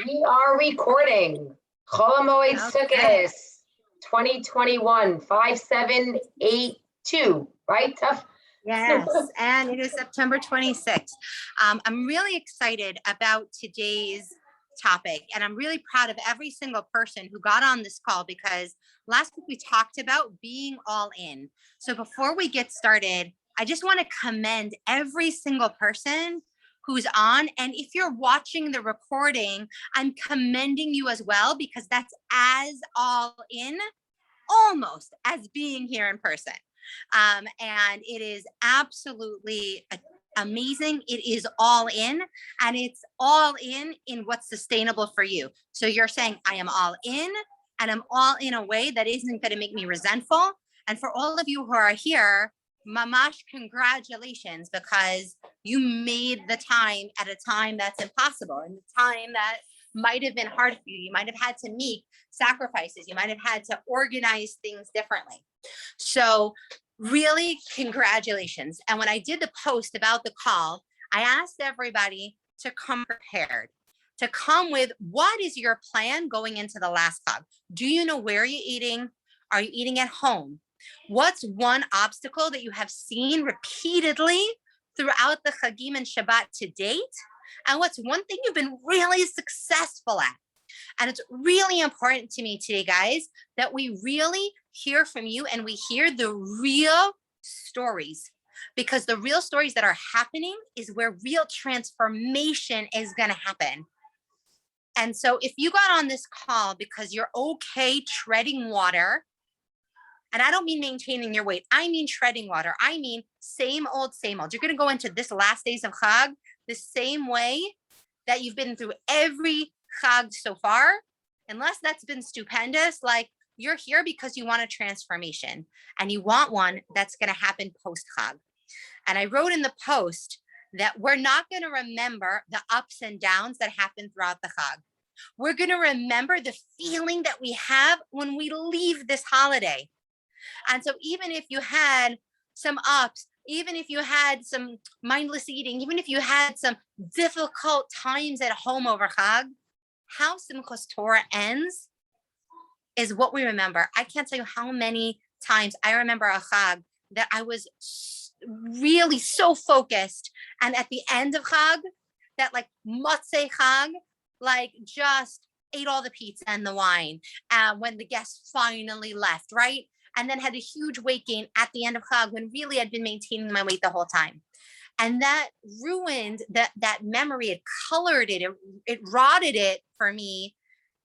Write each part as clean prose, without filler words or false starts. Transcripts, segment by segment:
We are recording. Chol Hamoed Sukkot 2021 5782, right? Tough. Yes, and it is September 26th. I'm really excited about today's topic, and I'm really proud of every single person who got on this call, because last week we talked about being all in. So before we get started, I just want to commend every single person who's on. And if you're watching the recording, I'm commending you as well, because that's as all in almost as being here in person. And it is absolutely amazing. It is all in, and it's all in what's sustainable for you. So you're saying, I am all in, and I'm all in a way that isn't going to make me resentful. And for all of you who are here, mamash, congratulations, because you made the time at a time that's impossible, and the time that might have been hard for you. You might have had to make sacrifices. You might have had to organize things differently. So really, congratulations. And when I did the post about the call, I asked everybody to come prepared, to come with what is your plan going into the last Chag? Do you know where you're eating? Are you eating at home? What's one obstacle that you have seen repeatedly throughout the Chagim and Shabbat to date? And what's one thing you've been really successful at? And it's really important to me today, guys, that we really hear from you and we hear the real stories, because the real stories that are happening is where real transformation is going to happen. And so if you got on this call because you're okay treading water, and I don't mean maintaining your weight, I mean treading water. I mean same old, same old. You're going to go into this last days of Chag the same way that you've been through every Chag so far, unless that's been stupendous. Like, you're here because you want a transformation, and you want one that's going to happen post Chag. And I wrote in the post that we're not going to remember the ups and downs that happen throughout the Chag. We're going to remember the feeling that we have when we leave this holiday. And so even if you had some ups, even if you had some mindless eating, even if you had some difficult times at home over Chag, how Simchas Torah ends is what we remember. I can't tell you how many times I remember a Chag that I was really so focused, and at the end of Chag, that like Motzei Chag, like just ate all the pizza and the wine when the guests finally left, right? And then had a huge weight gain at the end of Chag when really I'd been maintaining my weight the whole time. And that ruined that memory. It colored it. It rotted it for me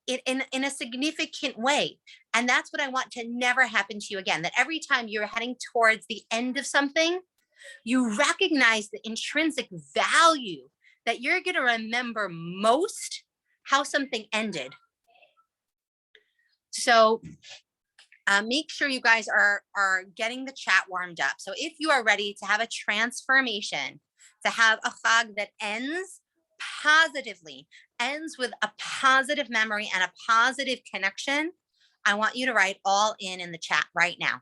in a significant way. And that's what I want to never happen to you again. That every time you're heading towards the end of something, you recognize the intrinsic value, that you're going to remember most how something ended. So make sure you guys are getting the chat warmed up. So if you are ready to have a transformation, to have a Chag that ends positively, ends with a positive memory and a positive connection, I want you to write all in the chat right now.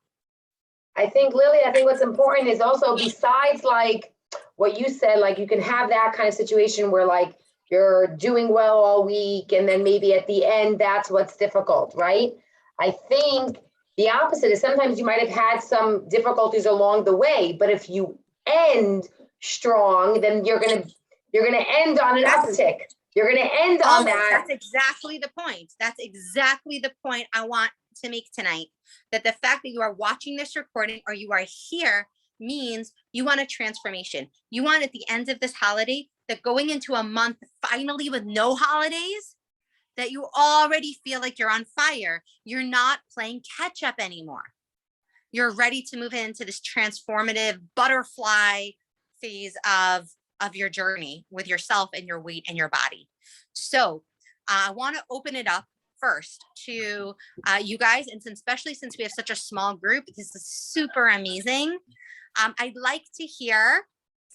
I think, Lily, what's important is also, besides like what you said, like you can have that kind of situation where like you're doing well all week, and then maybe at the end, that's what's difficult, right? I think the opposite is sometimes you might have had some difficulties along the way, but if you end strong, then you're gonna end on an uptick. You're gonna end on that. That's exactly the point. That's exactly the point I want to make tonight. That the fact that you are watching this recording or you are here means you want a transformation. You want at the end of this holiday, that going into a month finally with no holidays, that you already feel like you're on fire. You're not playing catch up anymore. You're ready to move into this transformative butterfly phase of your journey with yourself and your weight and your body. So I want to open it up first to you guys. And especially since we have such a small group, this is super amazing. I'd like to hear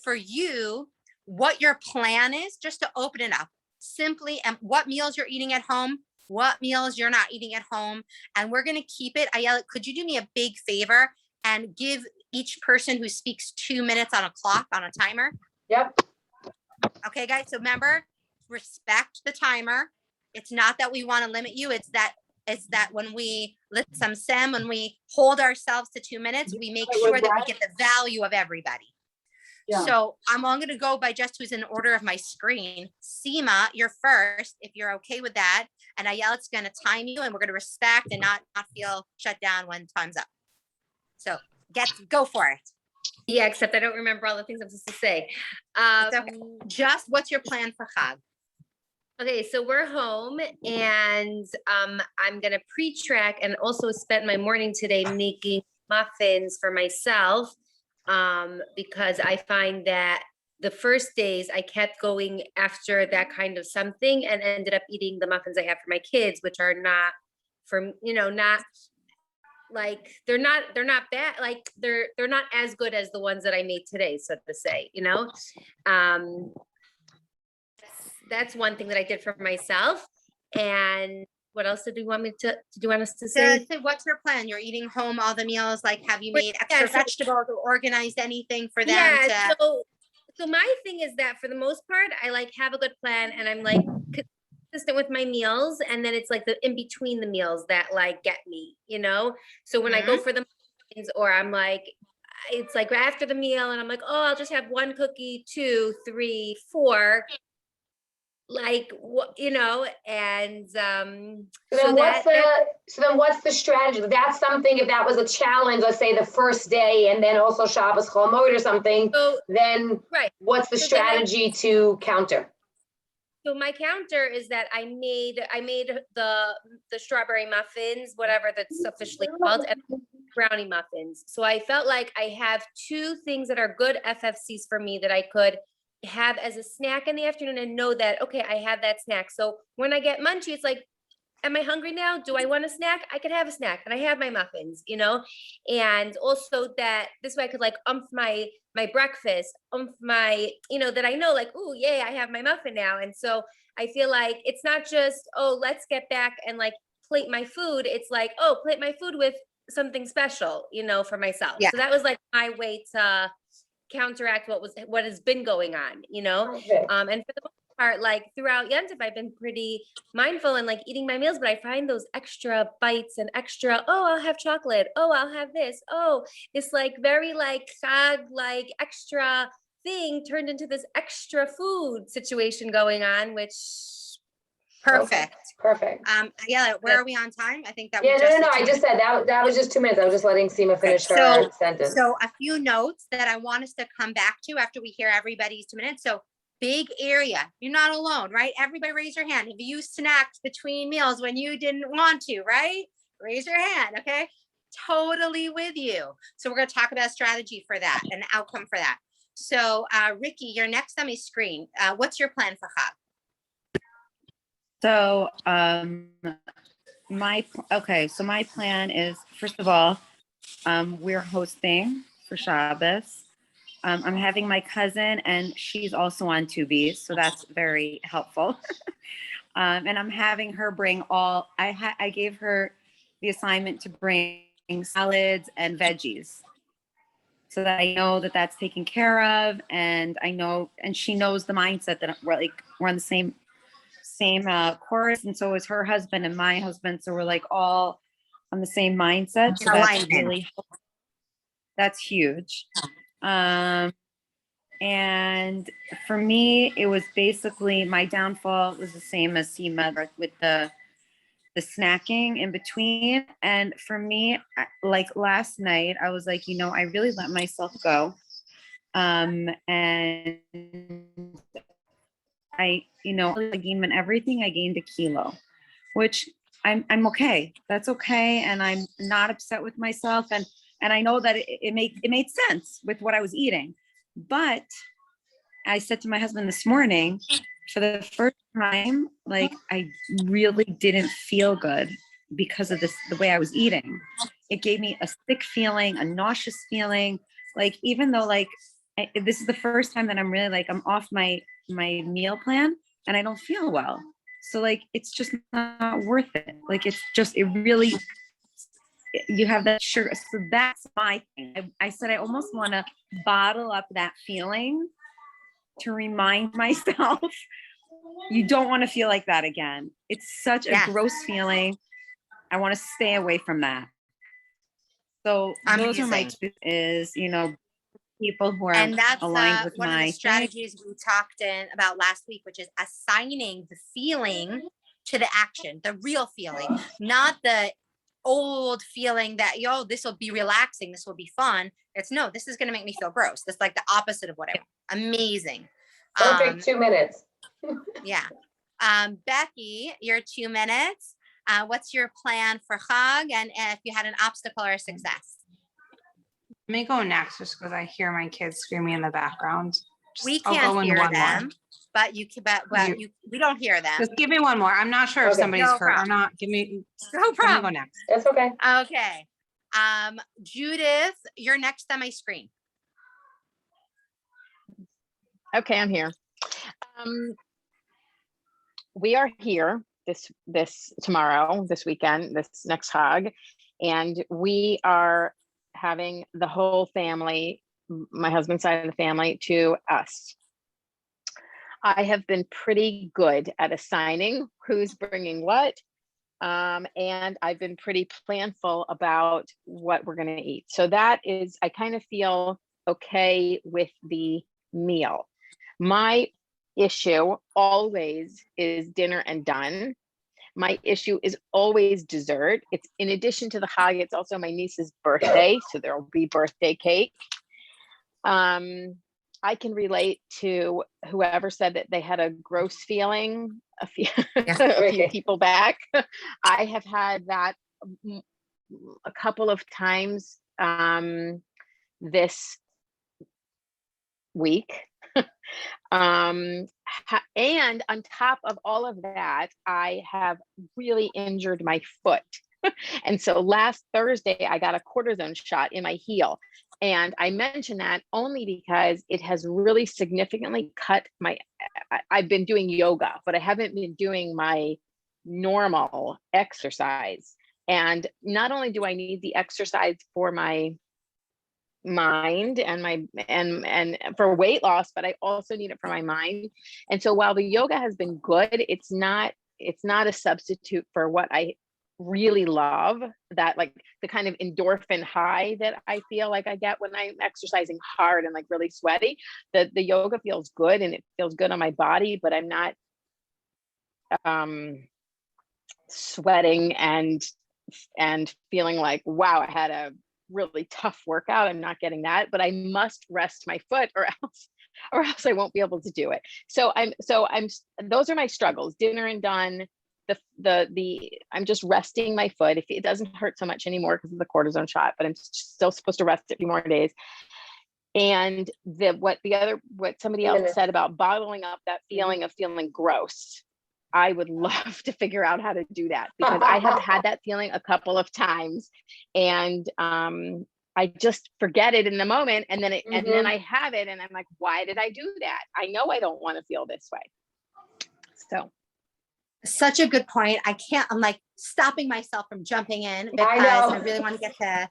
for you what your plan is, just to open it up. Simply, and what meals you're eating at home, what meals you're not eating at home. And we're going to keep it. Ayala, could you do me a big favor and give each person who speaks 2 minutes on a clock, on a timer? Yep. Okay. Okay, guys, so remember, respect the timer. It's not that we want to limit you, it's that when we let some sim, when we hold ourselves to 2 minutes, we make sure that we get the value of everybody. Yeah. So I'm going to go by just who's in order of my screen. Seema, you're first, if you're okay with that. And Ayelet's going to time you, and we're going to respect and not feel shut down when time's up. So go for it. Yeah, except I don't remember all the things I'm supposed to say. It's okay. Just what's your plan for Chag? Okay, so we're home and I'm gonna pre-track and also spend my morning today making muffins for myself because I find that the first days I kept going after that kind of something and ended up eating the muffins I have for my kids, which are not from, not like they're not bad, like they're not as good as the ones that I made today, so to say, that's one thing that I did for myself. And what else do you want us to say? So what's your plan? You're eating home all the meals. Like, have you made extra vegetables or organized anything for them? Yeah. So my thing is that for the most part, I like have a good plan and I'm like consistent with my meals. And then it's like the in between the meals that like get me, So when I go for the muffins, or I'm like, it's like after the meal and I'm like, oh, I'll just have one cookie, 2, 3, 4. Like what, and So then what's the strategy? That's something, if that was a challenge, let's say the first day and then also Shabbos Chol Moed or something, then what's the strategy to counter? So my counter is that I made the strawberry muffins, whatever that's officially called, and brownie muffins. So I felt like I have 2 things that are good FFCs for me that I could have as a snack in the afternoon and know that, okay, I have that snack. So when I get munchy, it's like, am I hungry now? Do I want a snack? I could have a snack and I have my muffins, and also that this way I could like my breakfast, my, that I know like, oh, yay, I have my muffin now. And so I feel like it's not just, oh, let's get back and like plate my food. It's like, oh, plate my food with something special, for myself. Yeah. So that was like my way to counteract what has been going on, and for the most part, like throughout Yontif, I've been pretty mindful and like eating my meals, but I find those extra bites and extra, oh, I'll have chocolate, oh, I'll have this, oh, it's like very like Chag, like extra thing turned into this extra food situation going on, which perfect. Yeah, where are we on time? I think that no, I just said that was just 2 minutes. I was just letting Seema finish her sentence. So a few notes that I want us to come back to after we hear everybody's 2 minutes. So big area, you're not alone, right? Everybody raise your hand. Have you snacked between meals when you didn't want to, right? Raise your hand, okay? Totally with you. So we're going to talk about strategy for that and outcome for that. So Ricky, you're next on my screen. What's your plan for Chag? So my plan is, first of all, we're hosting for Shabbos. I'm having my cousin, and she's also on Tubi, so that's very helpful. And I'm having her bring I gave her the assignment to bring salads and veggies, so that I know that that's taken care of, and I know, and she knows the mindset that we're on the same course, and so is her husband and my husband, so we're like all on the same mindset. So that's really, that's huge. And for me, it was basically, my downfall was the same as Seema with the snacking in between. And for me, like last night, I was like, I really let myself go. And I gained everything. I gained a kilo, which I'm okay. That's okay. And I'm not upset with myself. And I know that it made sense with what I was eating. But I said to my husband this morning, for the first time, like I really didn't feel good because of the way I was eating. It gave me a sick feeling, a nauseous feeling. Like, even though this is the first time that I'm really I'm off my meal plan and I don't feel well. So it's just not worth it. You have that sugar. So that's my thing. I said, I almost want to bottle up that feeling to remind myself, you don't want to feel like that again. It's such a Yes. gross feeling. I want to stay away from that. So those are my Amazing. two is, people who are And that's aligned with one of my the thing. strategies we talked about last week, which is assigning the feeling to the action, the real feeling, not the old feeling that, this will be relaxing, this will be fun. It's no, this is going to make me feel gross. That's like the opposite of what I want. Amazing. Perfect 2 minutes. Yeah. Becky, your 2 minutes. What's your plan for Chag? And if you had an obstacle or a success? Let me go next just because I hear my kids screaming in the background. We I'll can't go in hear one more. them, but you can, we don't hear them. Just give me one more. I'm not sure if Okay. somebody's No hurt or problem. not. Let me No go problem. next. That's okay. Okay. Judith, you're next on my screen. Okay, I'm here. We are here this tomorrow, this weekend, this next Chag, and we are having the whole family, my husband's side of the family, to us. I have been pretty good at assigning who's bringing what, and I've been pretty planful about what we're going to eat. So that is, I kind of feel okay with the meal. My issue always is dinner and done. My issue is always dessert. It's in addition to the Chag, it's also my niece's birthday, so there will be birthday cake. I can relate to whoever said that they had a gross feeling a few people back. I have had that a couple of times this week. And on top of all of that, I have really injured my foot. And so last Thursday, I got a cortisone shot in my heel. And I mention that only because it has really significantly cut I've been doing yoga, but I haven't been doing my normal exercise. And not only do I need the exercise for my mind and for weight loss, but I also need it for my mind. And so while the yoga has been good, it's not a substitute for what I really love, that like the kind of endorphin high that I feel like I get when I'm exercising hard and like really sweaty. The yoga feels good and it feels good on my body, but I'm not sweating and feeling like, wow, I had a really tough workout. I'm not getting that, but I must rest my foot or else I won't be able to do it. So I'm those are my struggles. Dinner and done. I'm just resting my foot. If it doesn't hurt so much anymore because of the cortisone shot, but I'm still supposed to rest it a few more days. And what somebody else said about bottling up that feeling of feeling gross. I would love to figure out how to do that, because I have had that feeling a couple of times, and I just forget it in the moment, and then and then I have it, and I'm like, why did I do that? I know I don't want to feel this way. So, such a good point. I'm like stopping myself from jumping in because I really want to get to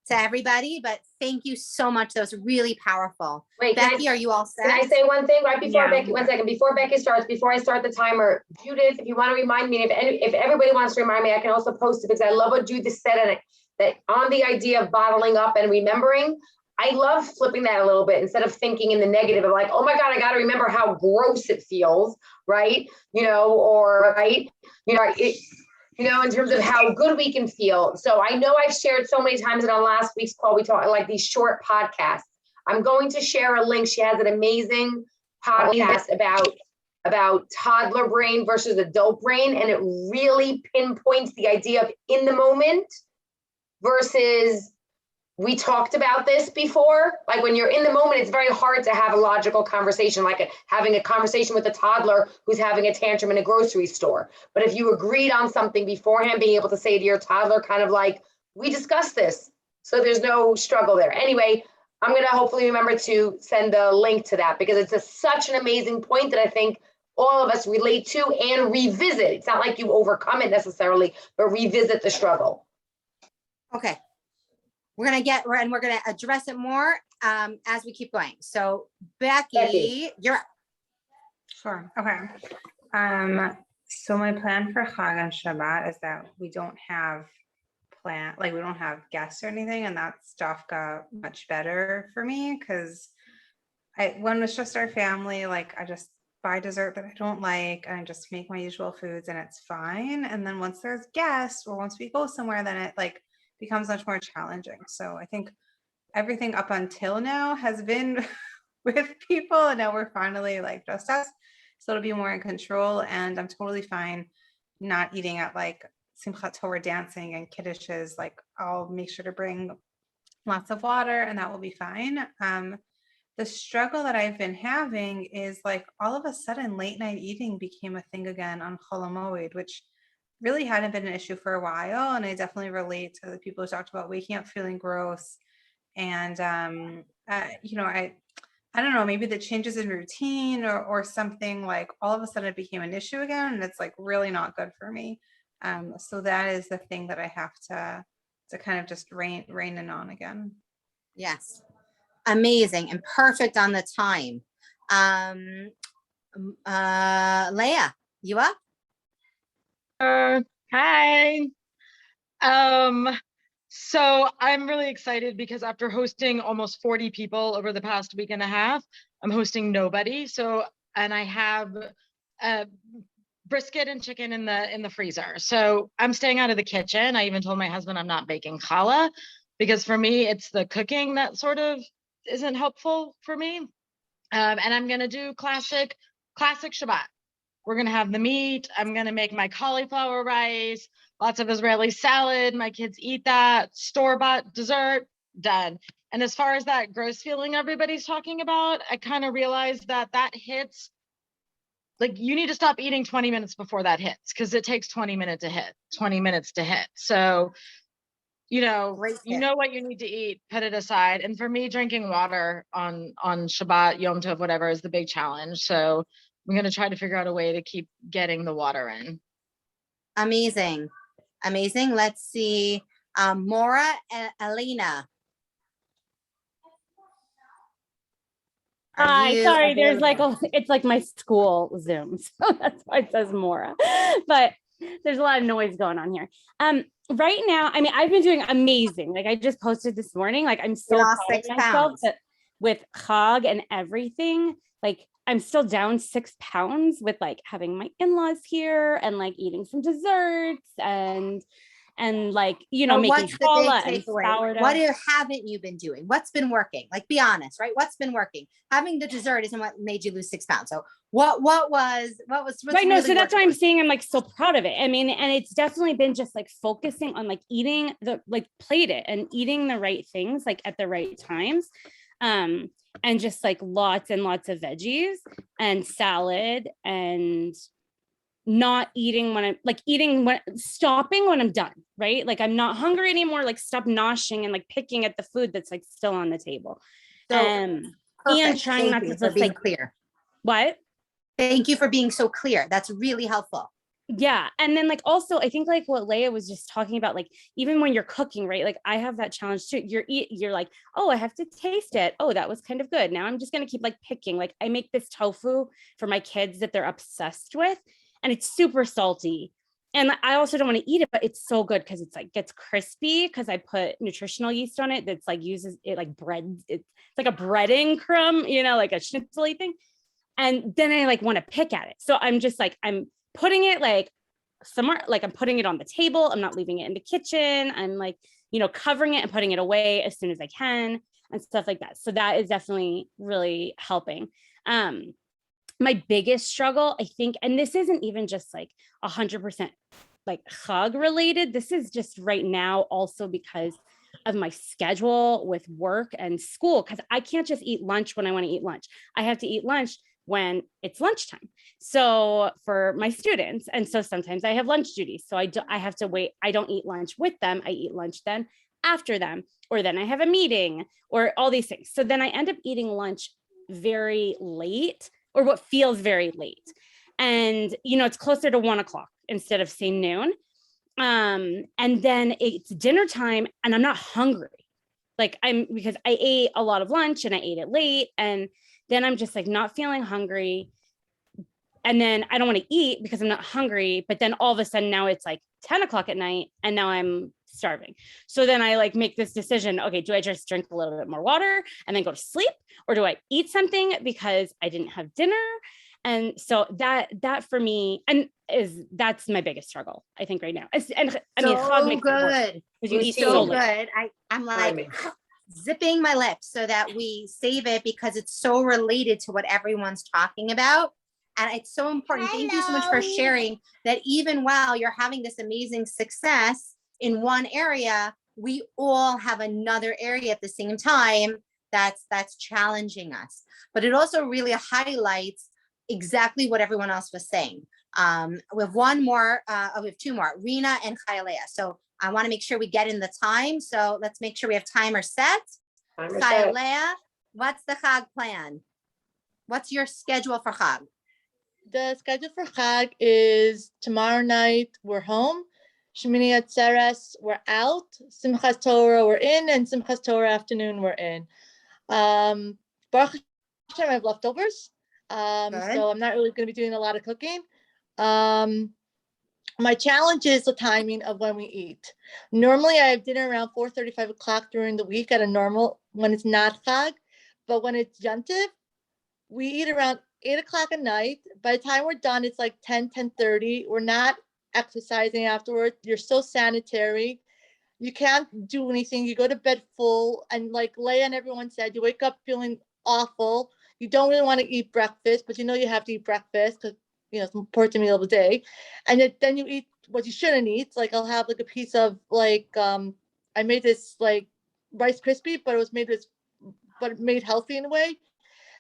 everybody, but thank you so much. That was really powerful. Wait, Becky, are you all set? Can I say one thing right before Yeah. Becky? 1 second, before Becky starts, before I start the timer, Judith, if you want to remind me, if everybody wants to remind me, I can also post it, because I love what Judith said, and that on the idea of bottling up and remembering. I love flipping that a little bit, instead of thinking in the negative of like, oh my God, I got to remember how gross it feels, right? In terms of how good we can feel. So I know I've shared so many times, and on last week's call, we talked like these short podcasts. I'm going to share a link. She has an amazing podcast about toddler brain versus adult brain. And it really pinpoints the idea of in the moment versus, we talked about this before. Like when you're in the moment, it's very hard to have a logical conversation, like having a conversation with a toddler who's having a tantrum in a grocery store. But if you agreed on something beforehand, being able to say to your toddler, kind of like, we discussed this, so there's no struggle there. Anyway, I'm going to hopefully remember to send the link to that, because it's such an amazing point that I think all of us relate to and revisit. It's not like you overcome it necessarily, but revisit the struggle. Okay. We're going to address it more as we keep going. So Becky, you're Sure. Okay. So my plan for Chag and Shabbat is that we don't have we don't have guests or anything, and that stuff got much better for me because when it's just our family, like I just buy dessert that I don't like and I just make my usual foods and it's fine. And then once there's guests or once we go somewhere, then it like becomes much more challenging. So I think everything up until now has been with people, and now we're finally like just us. So it'll be more in control, and I'm totally fine not eating at like Simchat Torah dancing and kiddishes. Like I'll make sure to bring lots of water and that will be fine. The struggle that I've been having is like all of a sudden late night eating became a thing again on Chol Hamoed, which really hadn't been an issue for a while. And I definitely relate to the people who talked about waking up feeling gross. And, you know, I don't know, maybe the changes in routine or something, like all of a sudden it became an issue again. And it's like really not good for me. So that is the thing that I have to kind of just rein in on again. Yes. Amazing and perfect on the time. Leah, you up? Hi. So I'm really excited because after hosting almost 40 people over the past week and a half, I'm hosting nobody. So, and I have brisket and chicken in the freezer. So I'm staying out of the kitchen. I even told my husband I'm not baking challah because for me, it's the cooking that sort of isn't helpful for me. And I'm gonna do classic Shabbat. We're gonna have the meat. I'm gonna make my cauliflower rice, lots of Israeli salad. My kids eat that. Store-bought dessert, done. And as far as that gross feeling everybody's talking about, I kind of realized that hits, like you need to stop eating 20 minutes before that hits because it takes 20 minutes to hit. So you know what you need to eat, put it aside. And for me, drinking water on Shabbat, Yom Tov, whatever, is the big challenge. So I'm going to try to figure out a way to keep getting the water in. Amazing. Let's see. Maura and Alina. Hi, sorry, there's like, it's like my school Zoom, so that's why it says Mora, but there's a lot of noise going on here. Right now, I mean, I've been doing amazing. Like I just posted this morning, like I'm so proud of myself that with Chag and everything, like I'm still down 6 pounds with like having my in-laws here and like eating some desserts and like, you know, making challah and sourdough. What haven't you been doing? What's been working? Like, be honest, right? What's been working? Having the dessert isn't what made you lose 6 pounds. So what's right? No, so that's why I'm saying I'm like so proud of it. I mean, and it's definitely been just like focusing on like eating plate it and eating the right things like at the right times. And just like lots and lots of veggies and salad and not eating when I'm like stopping when I'm done, right? Like I'm not hungry anymore, like stop noshing and like picking at the food that's like still on the table. And trying not to just like clear. What? Thank you for being so clear. That's really helpful. Yeah. And then like also I think like what Leah was just talking about, like even when you're cooking, right? Like I have that challenge too. You're like, oh, I have to taste it. Oh, that was kind of good. Now I'm just going to keep like picking. Like I make this tofu for my kids that they're obsessed with. And it's super salty. And I also don't want to eat it, but it's so good because it's like gets crispy because I put nutritional yeast on it that's like uses it like bread. It's like a breading crumb, you know, like a schnitzel thing. And then I like want to pick at it. So I'm just like, I'm putting it like somewhere, like I'm putting it on the table. I'm not leaving it in the kitchen. I'm like, you know, covering it and putting it away as soon as I can and stuff like that. So that is definitely really helping. My biggest struggle, I think, and this isn't even just like 100% like Chag related. This is just right now also because of my schedule with work and school, because I can't just eat lunch when I want to eat lunch. I have to eat lunch when it's lunchtime. So for my students, and so sometimes I have lunch duties. So I have to wait. I don't eat lunch with them. I eat lunch then after them, or then I have a meeting or all these things. So then I end up eating lunch very late, or what feels very late. And, you know, it's closer to 1 o'clock instead of say noon. And then it's dinner time and I'm not hungry. Like because I ate a lot of lunch and I ate it late. And then I'm just like not feeling hungry. and then I don't want to eat because I'm not hungry. But then all of a sudden now it's like 10 o'clock at night and now I'm starving. So then I like make this decision. Okay, do I just drink a little bit more water and then go to sleep? Or do I eat something because I didn't have dinner? And so that for me, and that's my biggest struggle, I think right now. And I mean, Chag So makes it worse good. because you eat Routine. so So late. good. I'm like Timing. zipping my lips so that we save it because it's so related to what everyone's talking about. And it's so important. Thank you so much for sharing that even while you're having this amazing success in one area, we all have another area at the same time that's challenging us. But it also really highlights exactly what everyone else was saying. We have one more, we have two more, Rena and Chayalea. So I want to make sure we get in the time. So let's make sure we have timer set. Timer set. Chayalea, what's the Chag plan? What's your schedule for Chag? The schedule for Chag is tomorrow night, we're home. Shemini Atzeres, we're out. Simchas Torah, we're in. And Simchas Torah afternoon, we're in. Baruch Hashem, I have leftovers. Good. So I'm not really going to be doing a lot of cooking. My challenge is the timing of when we eat. Normally, I have dinner around 4:30, 5 o'clock during the week at a normal, when it's not Chag. But when it's Yontif, we eat around 8 o'clock at night. By the time we're done, it's like 10, 10:30. We're not exercising afterwards. You're so sanitary. You can't do anything. You go to bed full. And like Leah and everyone said, you wake up feeling awful. You don't really want to eat breakfast, but you know you have to eat breakfast because, you know, it's an important meal of the day. And then you eat what you shouldn't eat. Like I'll have like a piece of like, I made this like Rice Krispie, but it was made healthy in a way.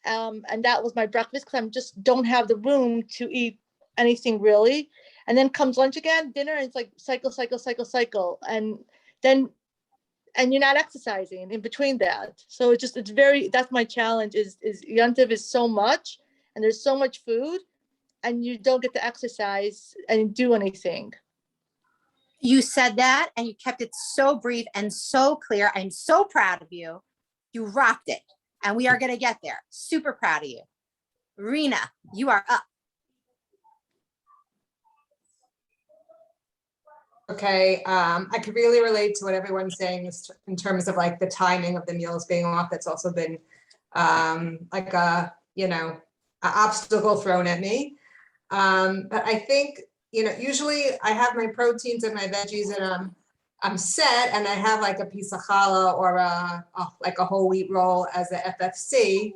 And that was my breakfast because I just don't have the room to eat anything really. And then comes lunch again, dinner, and it's like cycle. And you're not exercising in between that. So it's that's my challenge is Yontif is so much and there's so much food and you don't get to exercise and do anything. You said that and you kept it so brief and so clear. I'm so proud of you. You rocked it. And we are going to get there. Super proud of you. Rena, you are up. Okay, I could really relate to what everyone's saying in terms of like the timing of the meals being off. That's also been like a, an obstacle thrown at me. But I think, usually I have my proteins and my veggies and I'm set and I have like a piece of challah or like a whole wheat roll as a FFC.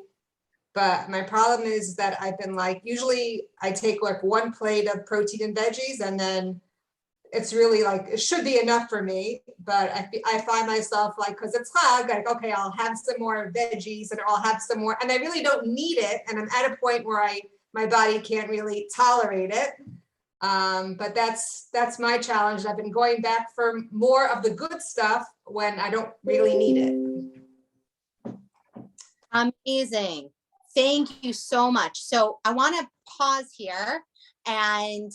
But my problem is that I've been like, usually I take like one plate of protein and veggies and then it's really like, it should be enough for me. But I find myself like, because it's Chag, like, okay, I'll have some more veggies and I'll have some more, and I really don't need it. And I'm at a point where my body can't really tolerate it. But that's my challenge. I've been going back for more of the good stuff when I don't really need it. Amazing. Thank you so much. So I want to pause here and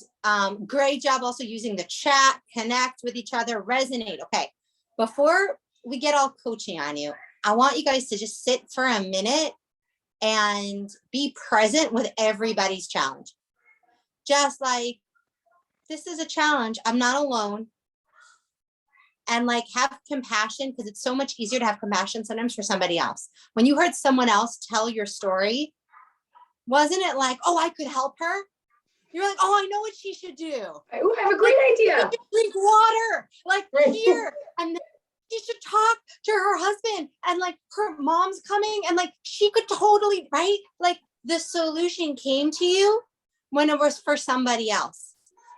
great job also using the chat, connect with each other, resonate. Okay, before we get all coaching on you, I want you guys to just sit for a minute and be present with everybody's challenge. Just like, this is a challenge. I'm not alone. And like have compassion, because it's so much easier to have compassion sometimes for somebody else. When you heard someone else tell your story, wasn't it like, oh, I could help her? You're like, oh, I know what she should do. Oh, I have a great idea. Drink water, like here. And then she should talk to her husband and like her mom's coming and like she could totally, right? Like the solution came to you when it was for somebody else.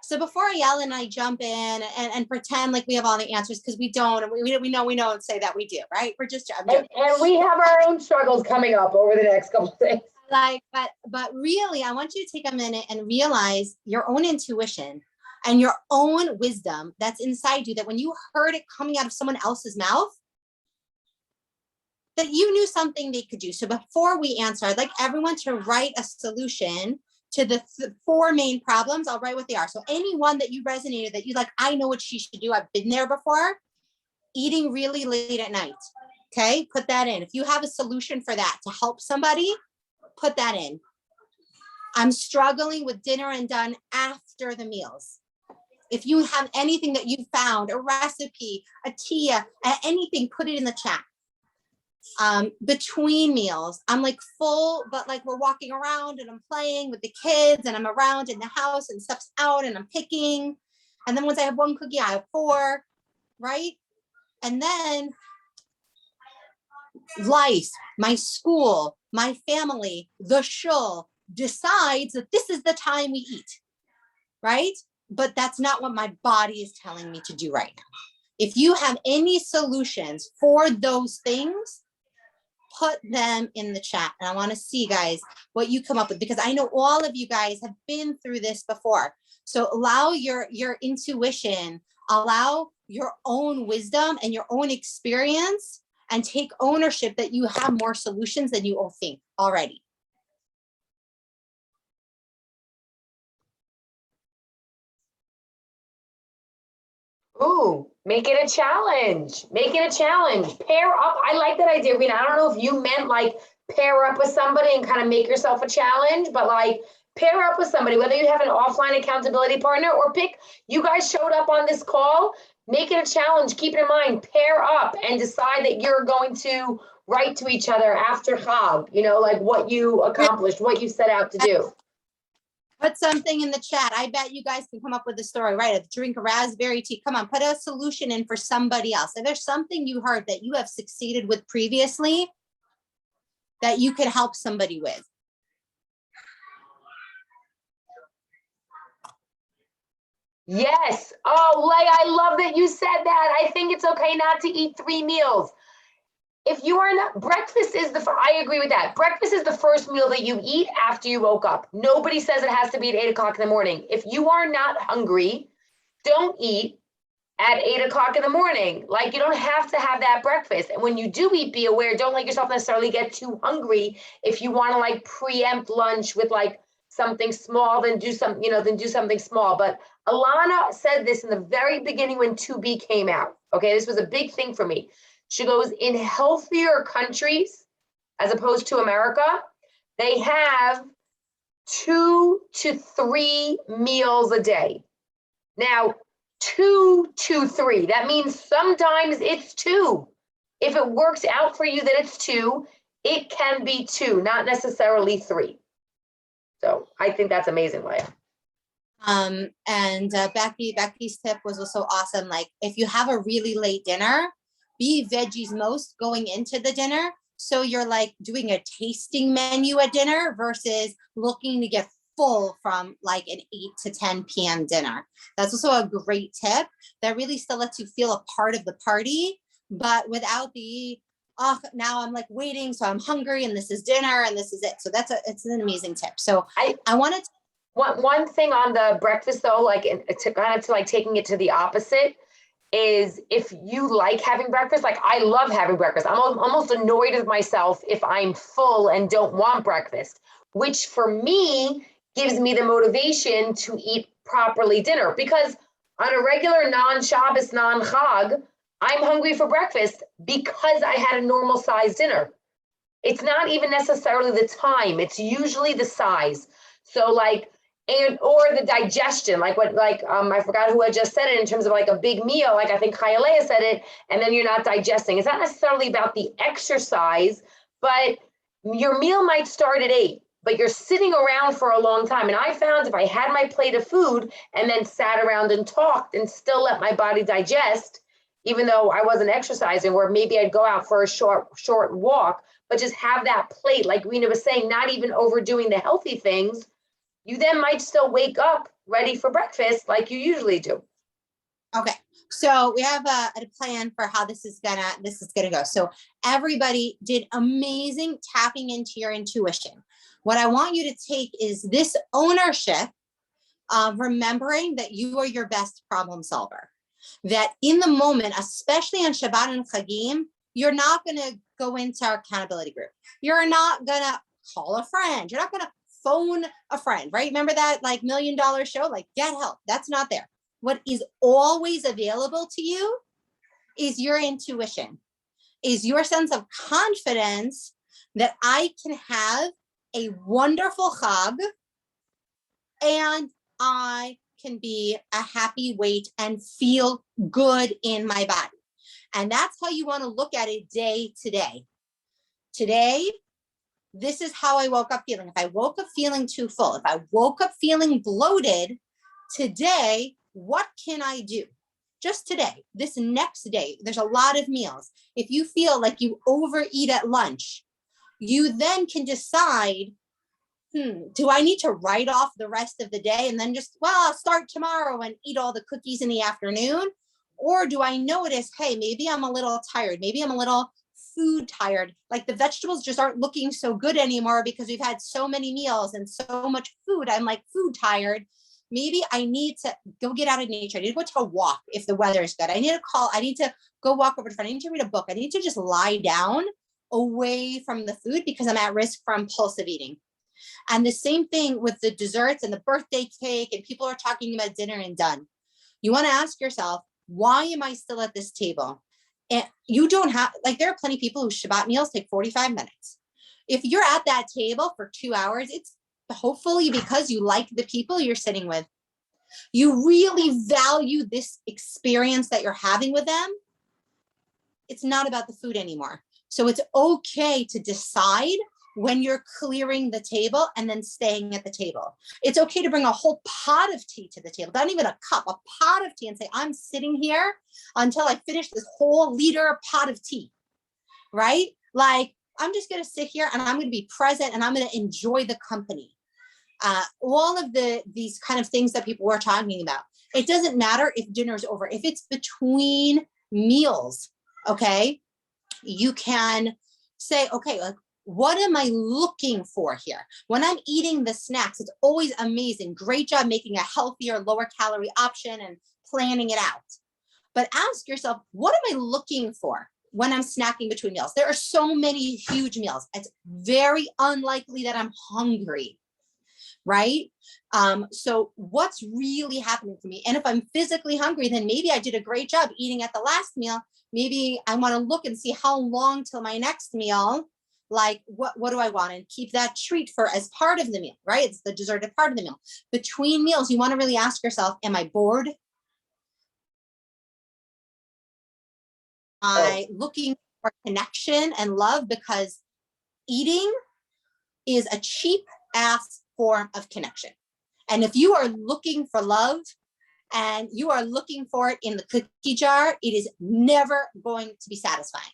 So before Ayala and I jump in and pretend like we have all the answers, because we don't, and we know and say that we do, right? We're just and we have our own struggles coming up over the next couple of days. like, but really, I want you to take a minute and realize your own intuition and your own wisdom that's inside you, that when you heard it coming out of someone else's mouth, that you knew something they could do. So before we answer, I'd like everyone to write a solution to the four main problems. I'll write what they are. So anyone that you resonated, that you like, I know what she should do. I've been there before. Eating really late at night. Okay, put that in. If you have a solution for that to help somebody, put that in. I'm struggling with dinner and done after the meals. If you have anything that you found, a recipe, a tia, anything, put it in the chat. Between meals, I'm like full, but like we're walking around and I'm playing with the kids and I'm around in the house and stuff's out and I'm picking. And then once I have one cookie, I have 4, right? And then life, my school, my family, the shul decides that this is the time we eat, right? But that's not what my body is telling me to do right now. If you have any solutions for those things, put them in the chat. And I want to see, guys, what you come up with, because I know all of you guys have been through this before. So allow your intuition, allow your own wisdom and your own experience, and take ownership that you have more solutions than you all think already. Ooh, make it a challenge. Make it a challenge. Pair up. I like that idea, Rena. I don't know if you meant like pair up with somebody and kind of make yourself a challenge, but like pair up with somebody, whether you have an offline accountability partner or pick, you guys showed up on this call, make it a challenge. Keep it in mind, pair up and decide that you're going to write to each other after Chag, you know, like what you accomplished, what you set out to do. Put something in the chat. I bet you guys can come up with a story, right? Drink raspberry tea. Come on, put a solution in for somebody else. If there's something you heard that you have succeeded with previously that you could help somebody with. Yes. Oh, Leah, I love that you said that. I think it's okay not to eat 3 meals. If you are not, breakfast is I agree with that. Breakfast is the first meal that you eat after you woke up. Nobody says it has to be at 8 o'clock in the morning. If you are not hungry, don't eat at 8 o'clock in the morning. Like, you don't have to have that breakfast. And when you do eat, be aware, don't let yourself necessarily get too hungry. If you want to like preempt lunch with like something small, then do something small. But Alana said this in the very beginning when 2B came out. Okay, this was a big thing for me. She goes, in healthier countries, as opposed to America, they have 2 to 3 meals a day. Now, 2 to 3, that means sometimes it's 2. If it works out for you that it's 2, it can be 2, not necessarily 3. So I think that's amazing, Leah. And Becky's tip was also awesome. Like, if you have a really late dinner, be veggies most going into the dinner. So you're like doing a tasting menu at dinner versus looking to get full from like an 8 to 10 p.m. dinner. That's also a great tip that really still lets you feel a part of the party, but without the, oh, now I'm like waiting, so I'm hungry and this is dinner and this is it. So it's an amazing tip. So I wanted to. One thing on the breakfast though, like to like taking it to the opposite, is if you like having breakfast, like I love having breakfast. I'm almost annoyed with myself if I'm full and don't want breakfast, which for me gives me the motivation to eat properly dinner, because on a regular non-Shabbos, non-Chag, I'm hungry for breakfast because I had a normal size dinner. It's not even necessarily the time, it's usually the size. So like, or the digestion, like I forgot who had just said it in terms of like a big meal, like I think Chayalea said it, and then you're not digesting. It's not necessarily about the exercise, but your meal might start at 8, but you're sitting around for a long time. And I found if I had my plate of food and then sat around and talked and still let my body digest, even though I wasn't exercising, or maybe I'd go out for a short walk, but just have that plate, like Rena was saying, not even overdoing the healthy things, you then might still wake up ready for breakfast like you usually do. Okay, so we have a plan for how this is gonna go. So everybody did amazing tapping into your intuition. What I want you to take is this ownership of remembering that you are your best problem solver. That in the moment, especially on Shabbat and Chagim, you're not gonna go into our accountability group. You're not gonna call a friend. You're not gonna phone a friend, right? Remember that like $1 million show, like get help. That's not there. What is always available to you is your intuition, is your sense of confidence that I can have a wonderful Chag and I can be a happy weight and feel good in my body. And that's how you want to look at it day to day. Today, this is how I woke up feeling. If I woke up feeling too full, if I woke up feeling bloated, today, what can I do? Just today, this next day, there's a lot of meals. If you feel like you overeat at lunch, you then can decide, do I need to write off the rest of the day and then just, well, I'll start tomorrow and eat all the cookies in the afternoon? Or do I notice, hey, maybe I'm a little tired. Maybe I'm a little food tired. Like the vegetables just aren't looking so good anymore because we've had so many meals and so much food. I'm like food tired. Maybe I need to go get out of nature. I need to go take a walk if the weather is good. I need to go walk over to front. I need to read a book. I need to just lie down away from the food because I'm at risk for impulsive eating. And the same thing with the desserts and the birthday cake, and people are talking about dinner and done. You want to ask yourself, why am I still at this table? And you don't have, like, there are plenty of people who Shabbat meals take 45 minutes. If you're at that table for 2 hours, it's hopefully because you like the people you're sitting with. You really value this experience that you're having with them. It's not about the food anymore. So it's okay to decide when you're clearing the table and then staying at the table. It's okay to bring a whole pot of tea to the table, not even a cup, a pot of tea, and say, I'm sitting here until I finish this whole liter pot of tea, right? Like, I'm just gonna sit here and I'm gonna be present and I'm gonna enjoy the company. All of these kind of things that people were talking about. It doesn't matter if dinner's over, if it's between meals, okay? You can say, okay, like, what am I looking for here? When I'm eating the snacks, it's always amazing. Great job making a healthier, lower calorie option and planning it out. But ask yourself, what am I looking for when I'm snacking between meals? There are so many huge meals. It's very unlikely that I'm hungry, right? So what's really happening for me? And if I'm physically hungry, then maybe I did a great job eating at the last meal. Maybe I want to look and see how long till my next meal. Like, what do I want? And keep that treat for as part of the meal, right? It's the dessert part of the meal. Between meals, you want to really ask yourself, am I bored? Am I looking for connection and love? Because eating is a cheap ass form of connection. And if you are looking for love and you are looking for it in the cookie jar, it is never going to be satisfying.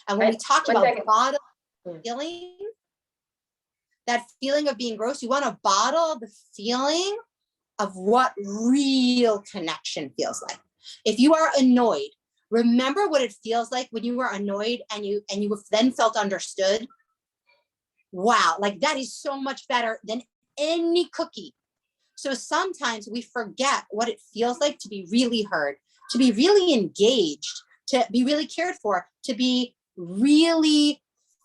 And when we talk about bottle feeling, that feeling of being gross, you want to bottle the feeling of what real connection feels like. If you are annoyed, remember what it feels like when you were annoyed and you then felt understood. Wow, like that is so much better than any cookie. So sometimes we forget what it feels like to be really heard, to be really engaged, to be really cared for, to be really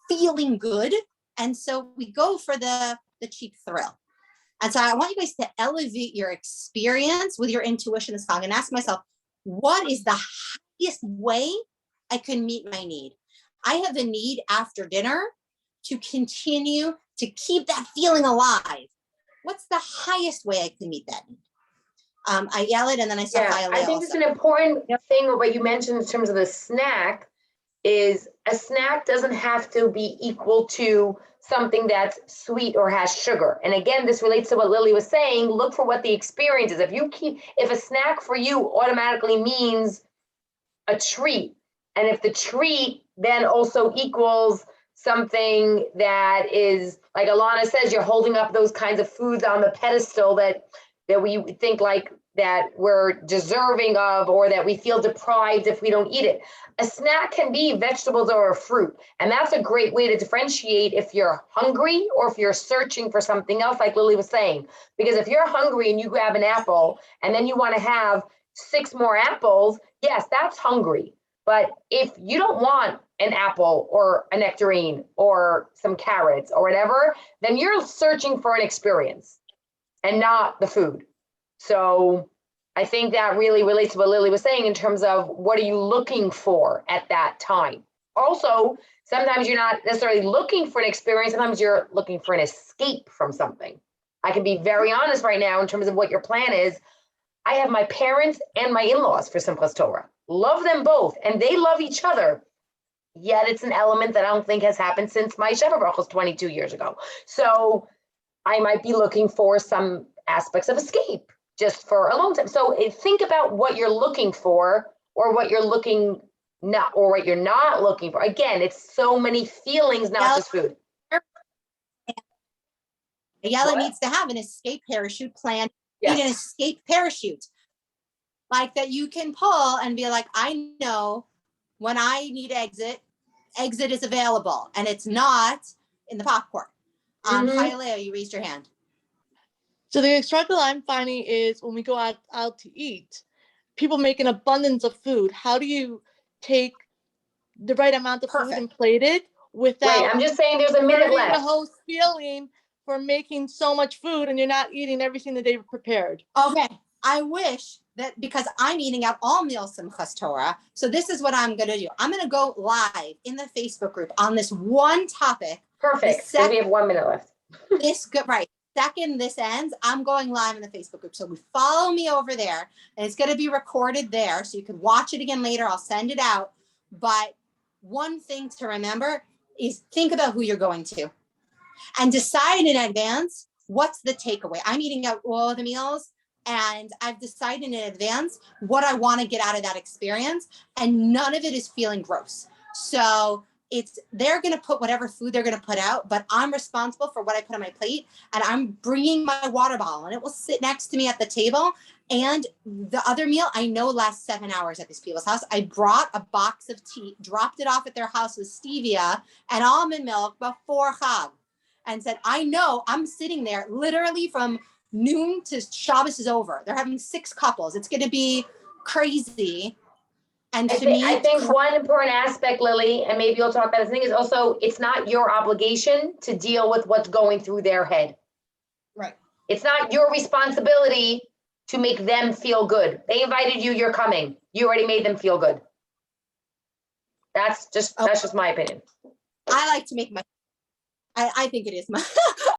feeling good. And so we go for the cheap thrill. And so I want you guys to elevate your experience with your intuition this song and ask myself, what is the highest way I can meet my need? I have a need after dinner to continue to keep that feeling alive. What's the highest way I can meet that need? I yell it and then I saw I think it's an important thing of what you mentioned in terms of the snack is a snack doesn't have to be equal to something that's sweet or has sugar. And again, this relates to what Lily was saying, look for what the experience is. If a snack for you automatically means a treat, and if the treat then also equals something that is, like Alana says, you're holding up those kinds of foods on the pedestal that we think like that we're deserving of, or that we feel deprived if we don't eat it. A snack can be vegetables or a fruit. And that's a great way to differentiate if you're hungry or if you're searching for something else, like Lily was saying. Because if you're hungry and you grab an apple and then you want to have 6 more apples, yes, that's hungry. But if you don't want an apple or a nectarine or some carrots or whatever, then you're searching for an experience and not the food. So I think that really relates to what Lily was saying in terms of what are you looking for at that time. Also, sometimes you're not necessarily looking for an experience. Sometimes you're looking for an escape from something. I can be very honest right now in terms of what your plan is. I have my parents and my in-laws for Simchas Torah. Love them both, and they love each other. Yet it's an element that I don't think has happened since my Sheva Brachos 22 years ago. So I might be looking for some aspects of escape just for a long time. So think about what you're looking for, or what you're looking not, or what you're not looking for. Again, it's so many feelings, not just food. Yella What? needs to have an escape parachute plan. Yes. Need an escape parachute. Like that you can pull and be like, I know when I need exit is available, and it's not in the popcorn. Mhm. Hi, Leo, you raised your hand. So the struggle I'm finding is when we go out to eat, people make an abundance of food. How do you take the right amount of food and plate it without Wait, I'm just saying there's a minute hurting the left. host feeling for making so much food and you're not eating everything that they've prepared? Okay, I wish that, because I'm eating out all meals Simchas Torah. So this is what I'm gonna do. I'm gonna go live in the Facebook group on this one topic. Perfect. So we have 1 minute left. Right. Second this ends, I'm going live in the Facebook group. So follow me over there, and it's gonna be recorded there, so you can watch it again later. I'll send it out. But one thing to remember is think about who you're going to, and decide in advance what's the takeaway. I'm eating out all the meals, and I've decided in advance what I want to get out of that experience, and none of it is feeling gross. So they're going to put whatever food they're going to put out, but I'm responsible for what I put on my plate, and I'm bringing my water bottle, and it will sit next to me at the table. And the other meal I know lasts 7 hours at these people's house. I brought a box of tea, dropped it off at their house with stevia and almond milk before Chag, and said, I know I'm sitting there literally from noon to Shabbos is over. They're having 6 couples. It's going to be crazy. And I to me, think one important aspect, Lily, and maybe you'll talk about this thing, is also it's not your obligation to deal with what's going through their head. Right. It's not your responsibility to make them feel good. They invited you, you're coming. You already made them feel good. That's just my opinion. I like to make my, I think it is my,